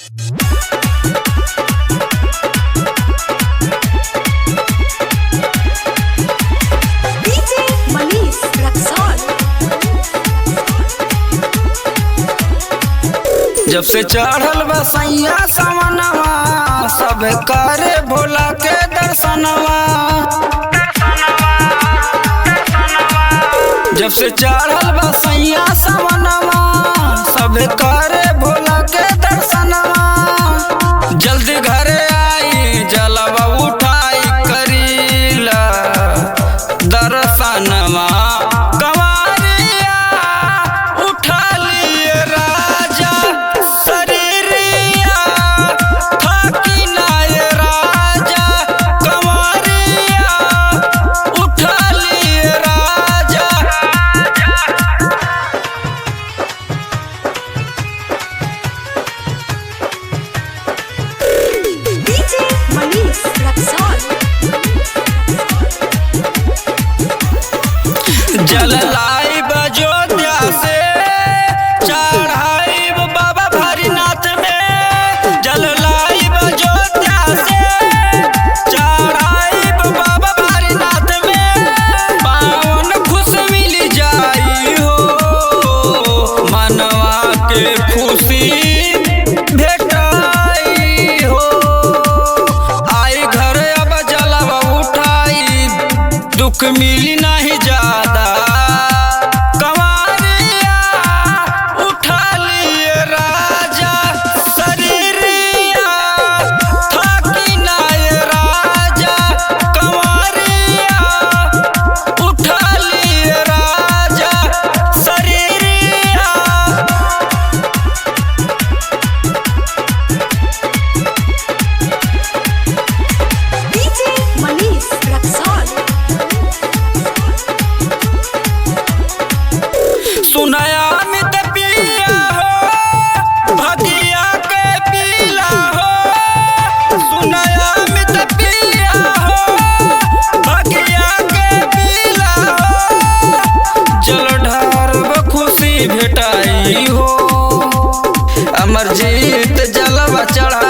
जब से चढ़ल बा सैया सावनवा सब करे भोला के दर्शनवा। जब से चढ़ल बा सैया सावनवा सब करे भोला के दर्शनवा। जल्दी घरे आई जलवा उठाई करीला दर्शनवा। जल लाई बजोध्या से चढ़ाई बाबा भरीनाथ में। जल लाई बजोध्या से चढ़ाई बाबा भरीनाथ में। पावन खुश मिल जाई हो मनवा के खुशी भेटाई हो। आई घर अब जलवा उठाई दुख मिली नहीं ज्यादा। सुनाया मित पिया हो भगिया के पीला हो। सुनाया मित पिया हो भगिया के पीला हो। जल ढार खुशी भेटाई हो अमरजीत जलवा चढ़ा